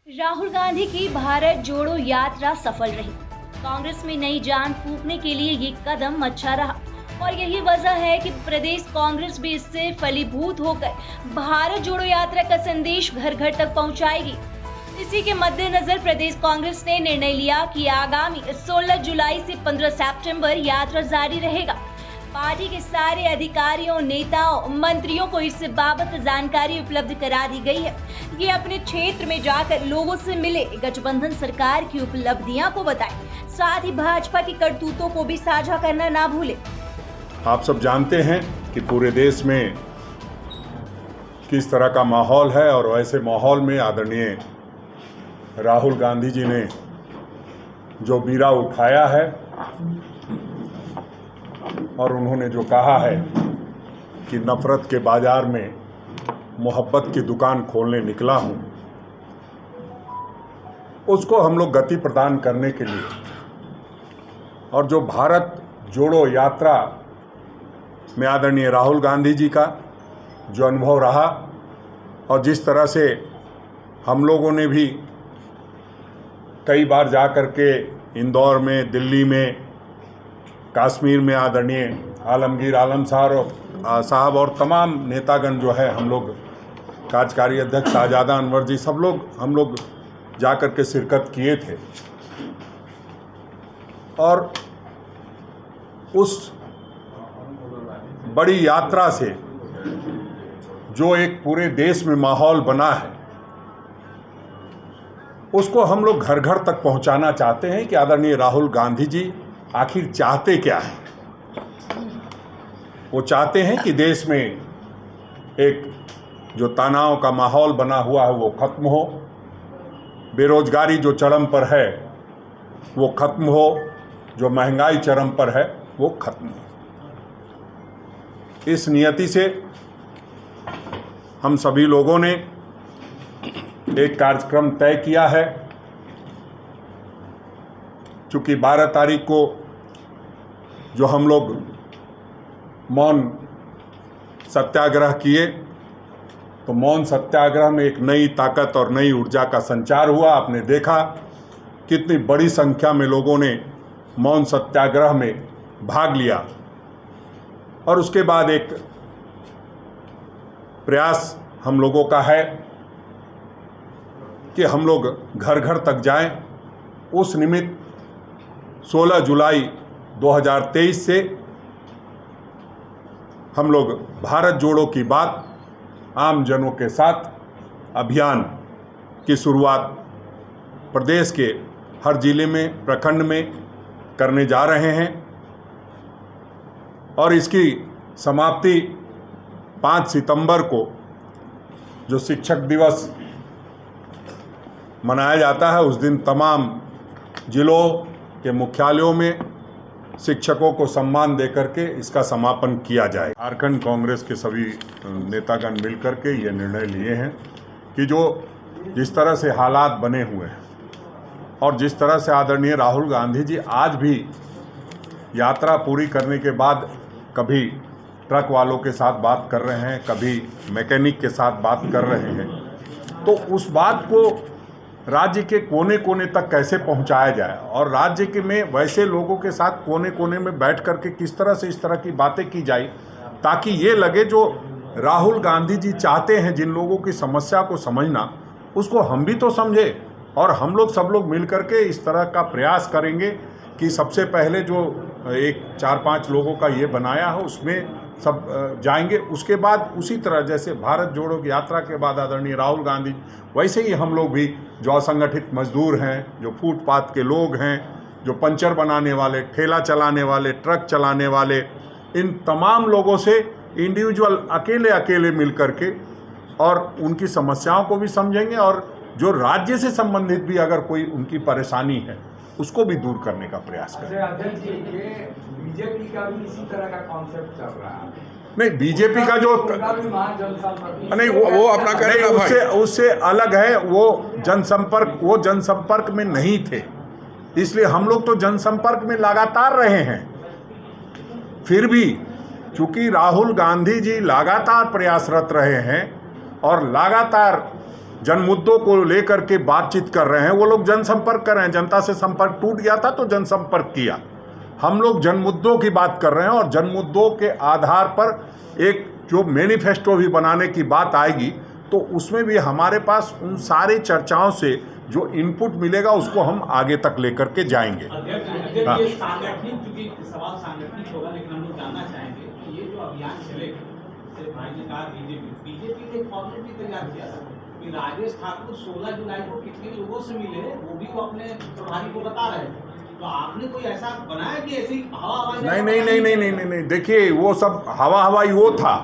राहुल गांधी की भारत जोड़ो यात्रा सफल रही। कांग्रेस में नई जान फूंकने के लिए ये कदम अच्छा रहा और यही वजह है कि प्रदेश कांग्रेस भी इससे फलीभूत होकर भारत जोड़ो यात्रा का संदेश घर घर तक पहुंचाएगी। इसी के मद्देनजर प्रदेश कांग्रेस ने निर्णय लिया कि आगामी 16 जुलाई से 15 सितंबर यात्रा जारी रहेगा। पार्टी के सारे अधिकारियों, नेताओं, मंत्रियों को इस बाबत जानकारी उपलब्ध करा दी गई है। ये अपने क्षेत्र में जाकर लोगों से मिले, गठबंधन सरकार की उपलब्धियां को बताएं, साथ ही भाजपा की करतूतों को भी साझा करना ना भूले। आप सब जानते हैं कि पूरे देश में किस तरह का माहौल है और वैसे माहौल में आदरणीय राहुल गांधी जी ने जो बीड़ा उठाया है और उन्होंने जो कहा है कि नफरत के बाजार में मोहब्बत की दुकान खोलने निकला हूं, उसको हम लोग गति प्रदान करने के लिए और जो भारत जोड़ो यात्रा में आदरणीय राहुल गांधी जी का जो अनुभव रहा और जिस तरह से हम लोगों ने भी कई बार जा कर के इंदौर में, दिल्ली में, कश्मीर में आदरणीय आलमगीर आलम साहब और तमाम नेतागण जो है, हम लोग कार्यकारी अध्यक्ष शाहजादा अनवर जी, हम लोग जा कर के शिरकत किए थे और उस बड़ी यात्रा से जो एक पूरे देश में माहौल बना है उसको हम लोग घर घर तक पहुंचाना चाहते हैं कि आदरणीय राहुल गांधी जी आखिर चाहते क्या हैं। वो चाहते हैं कि देश में एक जो तनाव का माहौल बना हुआ है वो खत्म हो, बेरोजगारी जो चरम पर है वो खत्म हो, जो महंगाई चरम पर है वो खत्म हो। इस नियति से हम सभी लोगों ने एक कार्यक्रम तय किया है। चूँकि 12 तारीख को जो हम लोग मौन सत्याग्रह किए, तो मौन सत्याग्रह में एक नई ताकत और नई ऊर्जा का संचार हुआ। आपने देखा कितनी बड़ी संख्या में लोगों ने मौन सत्याग्रह में भाग लिया और उसके बाद एक प्रयास हम लोगों का है कि हम लोग घर घर तक जाएं। उस निमित्त 16 जुलाई 2023 से हम लोग भारत जोड़ो की बात आम जनों के साथ अभियान की शुरुआत प्रदेश के हर जिले में, प्रखंड में करने जा रहे हैं और इसकी समाप्ति 5 सितंबर को जो शिक्षक दिवस मनाया जाता है, उस दिन तमाम जिलों के मुख्यालयों में शिक्षकों को सम्मान देकर के इसका समापन किया जाए। झारखंड कांग्रेस के सभी नेतागण मिलकर के ये निर्णय लिए हैं कि जो जिस तरह से हालात बने हुए हैं और जिस तरह से आदरणीय राहुल गांधी जी आज भी यात्रा पूरी करने के बाद कभी ट्रक वालों के साथ बात कर रहे हैं, कभी मैकेनिक के साथ बात कर रहे हैं, तो उस बात को राज्य के कोने कोने तक कैसे पहुंचाया जाए और राज्य के में वैसे लोगों के साथ कोने कोने में बैठ करके किस तरह से इस तरह की बातें की जाए ताकि ये लगे जो राहुल गांधी जी चाहते हैं, जिन लोगों की समस्या को समझना, उसको हम भी तो समझे और हम लोग सब लोग मिल करके इस तरह का प्रयास करेंगे कि सबसे पहले जो एक 4-5 लोगों का ये बनाया है उसमें सब जाएंगे। उसके बाद उसी तरह जैसे भारत जोड़ो की यात्रा के बाद आदरणीय राहुल गांधी, वैसे ही हम लोग भी जो असंगठित मजदूर हैं, जो फुटपाथ के लोग हैं, जो पंचर बनाने वाले, ठेला चलाने वाले, ट्रक चलाने वाले, इन तमाम लोगों से इंडिविजुअल अकेले अकेले मिल करके और उनकी समस्याओं को भी समझेंगे और जो राज्य से संबंधित भी अगर कोई उनकी परेशानी है उसको भी दूर करने का प्रयास करें। अध्यक्ष जी, बीजेपी का भी इसी तरह का कॉन्सेप्ट चल रहा है। नहीं, बीजेपी का जो नहीं वो अपना करेगा, उससे अलग है। वो जनसंपर्क में नहीं थे, इसलिए हम लोग तो जनसंपर्क में लगातार रहे हैं। फिर भी चूंकि राहुल गांधी जी लगातार प्रयासरत रहे हैं और लगातार जन मुद्दों को लेकर के बातचीत कर रहे हैं, वो लोग जनसंपर्क कर रहे हैं। जनता से संपर्क टूट गया था तो जनसंपर्क किया। हम लोग जन मुद्दों की बात कर रहे हैं और जन मुद्दों के आधार पर एक जो मैनिफेस्टो भी बनाने की बात आएगी तो उसमें भी हमारे पास उन सारी चर्चाओं से जो इनपुट मिलेगा उसको हम आगे तक लेकर के जाएंगे। हाँ। ये सांगठनिक, क्योंकि सवाल सांगठनिक होगा, लेकिन हम लोग जानना चाहेंगे कि ये जो अभियान चलेगा, जैसे भाई ने कहा बीजेपी ने एक फॉर्मेट भी तैयार किया था कि राजेश ठाकुर 16 जुलाई को कितने लोगों से मिले वो भी वो अपने प्रभारी को बता रहे थे। तो आपने कोई ऐसा बनाया कि ऐसी हवा हवाई? नहीं, देखिए वो सब हवा हवाई वो था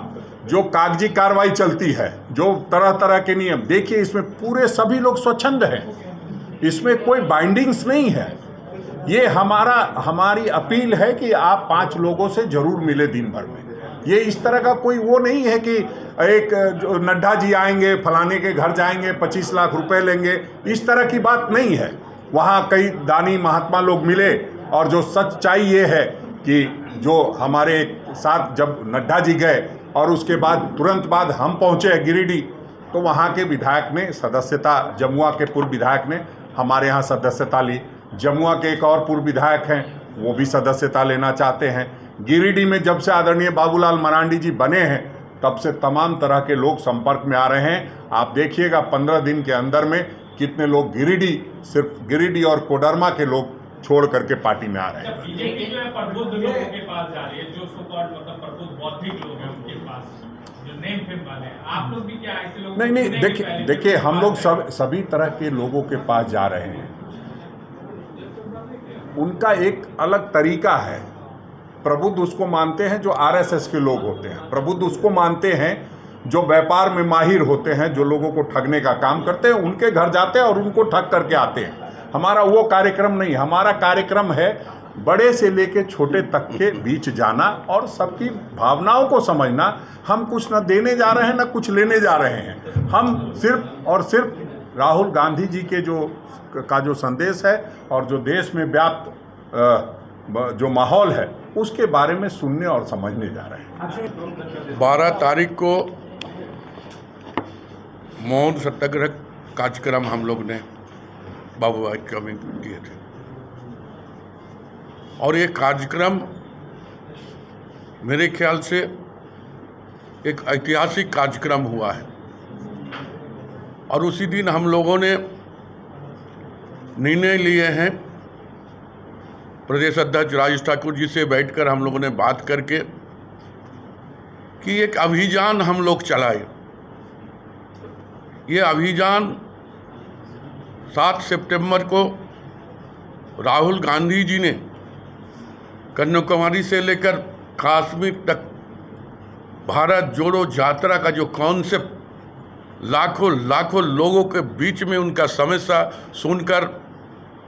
जो कागजी कार्रवाई चलती है, जो तरह तरह के नियम। देखिए इसमें पूरे सभी लोग स्वच्छंद हैं, इसमें कोई बाइंडिंग्स नहीं है। ये हमारी अपील है कि आप 5 लोगों से जरूर मिले दिन भर में। ये इस तरह का कोई वो नहीं है कि एक जो नड्डा जी आएंगे फलाने के घर जाएंगे 25 लाख रुपए लेंगे, इस तरह की बात नहीं है। वहाँ कई दानी महात्मा लोग मिले और जो सच्चाई ये है कि जो हमारे साथ जब नड्डा जी गए और उसके बाद तुरंत बाद हम पहुँचे गिरिडीह, तो वहाँ के विधायक ने सदस्यता, जमुआ के पूर्व विधायक ने हमारे यहाँ सदस्यता ली। जमुआ के एक और पूर्व विधायक हैं, वो भी सदस्यता लेना चाहते हैं। गिरिडीह में जब से आदरणीय बाबूलाल मरांडी जी बने हैं तब से तमाम तरह के लोग संपर्क में आ रहे हैं। आप देखिएगा 15 दिन के अंदर में कितने लोग सिर्फ गिरिडीह और कोडरमा के लोग छोड़ करके पार्टी में आ रहे हैं। बीजेपी जो है प्रबुद्ध लोगों के पास जा रही है, जो सो कॉल्ड मतलब प्रबुद्ध बौद्धिक लोग हैं उनके पास, जो नेम फेम वाले हैं। आप लोग भी क्या ऐसे लोग? नहीं, देखिए हम लोग सभी तरह के लोगों के पास जा रहे हैं। उनका एक अलग तरीका है। प्रबुद्ध उसको मानते हैं जो आरएसएस के लोग होते हैं, प्रबुद्ध उसको मानते हैं जो व्यापार में माहिर होते हैं, जो लोगों को ठगने का काम करते हैं, उनके घर जाते हैं और उनको ठग करके आते हैं। हमारा वो कार्यक्रम नहीं, हमारा कार्यक्रम है बड़े से लेके छोटे तक के बीच जाना और सबकी भावनाओं को समझना। हम कुछ न देने जा रहे हैं न कुछ लेने जा रहे हैं। हम सिर्फ और सिर्फ राहुल गांधी जी के जो संदेश है और जो देश में व्याप्त जो माहौल है उसके बारे में सुनने और समझने जा रहे हैं। 12 तारीख को मौन सत्याग्रह कार्यक्रम हम लोग ने बाबू भाई कमी किए थे और ये कार्यक्रम मेरे ख्याल से एक ऐतिहासिक कार्यक्रम हुआ है। और उसी दिन हम लोगों ने निर्णय लिए हैं, प्रदेश अध्यक्ष राजेश ठाकुर जी से बैठकर हम लोगों ने बात करके कि एक अभियान हम लोग चलाए। ये अभियान 7 सितंबर को राहुल गांधी जी ने कन्याकुमारी से लेकर कश्मीर तक भारत जोड़ो यात्रा का जो कॉन्सेप्ट लाखों लोगों के बीच में उनका समस्या सुनकर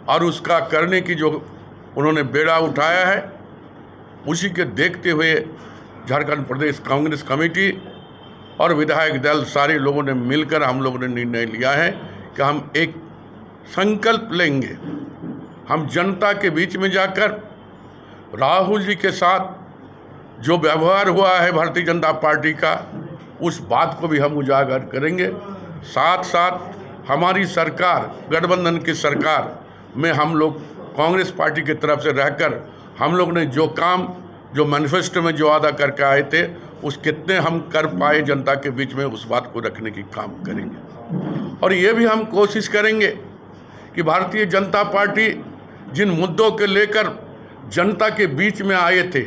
और उसका करने की जो उन्होंने बेड़ा उठाया है, उसी के देखते हुए झारखंड प्रदेश कांग्रेस कमेटी और विधायक दल सारे लोगों ने मिलकर हम लोगों ने निर्णय लिया है कि हम एक संकल्प लेंगे। हम जनता के बीच में जाकर राहुल जी के साथ जो व्यवहार हुआ है भारतीय जनता पार्टी का, उस बात को भी हम उजागर करेंगे। साथ साथ हमारी सरकार, गठबंधन की सरकार में हम लोग कांग्रेस पार्टी की तरफ से रहकर हम लोग ने जो काम, जो मैनिफेस्टो में जो वादा करके आए थे, उस कितने हम कर पाए जनता के बीच में, उस बात को रखने की काम करेंगे। और ये भी हम कोशिश करेंगे कि भारतीय जनता पार्टी जिन मुद्दों के लेकर जनता के बीच में आए थे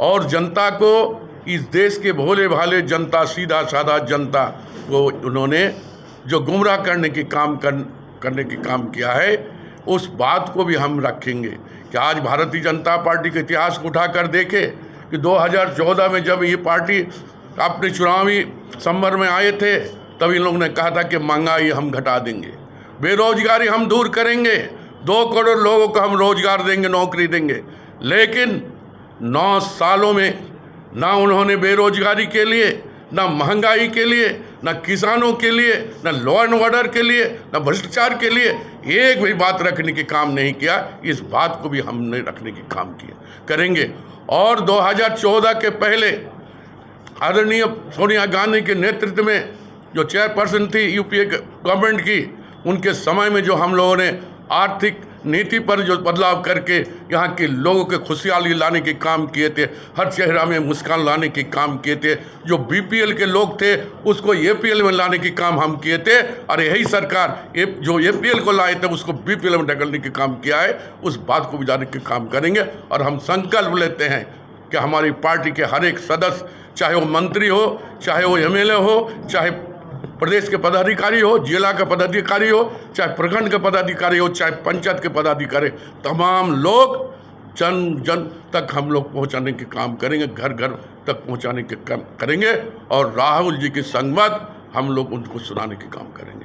और जनता को, इस देश के भोले भाले जनता, सीधा साधा जनता को उन्होंने जो गुमराह करने की काम किया है, उस बात को भी हम रखेंगे कि आज भारतीय जनता पार्टी के इतिहास को उठाकर देखें कि 2014 में जब ये पार्टी अपने चुनावी संभर में आए थे, तब इन लोगों ने कहा था कि महंगाई हम घटा देंगे, बेरोजगारी हम दूर करेंगे, 2 करोड़ लोगों को हम रोजगार देंगे, नौकरी देंगे। लेकिन 9 सालों में ना उन्होंने बेरोजगारी के लिए, ना महंगाई के लिए, ना किसानों के लिए, ना लॉ एंड ऑर्डर के लिए, ना भ्रष्टाचार के लिए एक भी बात रखने की काम नहीं किया। इस बात को भी हमने रखने की काम करेंगे। और 2014 के पहले आदरणीय सोनिया गांधी के नेतृत्व में जो चेयरपर्सन थी यूपीए गवर्नमेंट की, उनके समय में जो हम लोगों ने आर्थिक नीति पर जो बदलाव करके यहाँ के लोगों के खुशहाली लाने के काम किए थे, हर चेहरा में मुस्कान लाने के काम किए थे, जो बीपीएल के लोग थे उसको एपीएल में लाने के काम हम किए थे, और यही सरकार जो एपीएल को लाए थे उसको बीपीएल में ढकलने के काम किया है। उस बात को बुझाने के काम करेंगे और हम संकल्प लेते हैं कि हमारी पार्टी के हर एक सदस्य, चाहे वो मंत्री हो, चाहे वो एमएलए हो, चाहे प्रदेश के पदाधिकारी हो, जिला का पदाधिकारी हो, चाहे प्रखंड के पदाधिकारी हो, चाहे पंचायत के पदाधिकारी, तमाम लोग जन जन तक हम लोग पहुंचाने के काम करेंगे, घर घर तक पहुंचाने के काम करेंगे और राहुल जी की संगत हम लोग उनको सुनाने के काम करेंगे।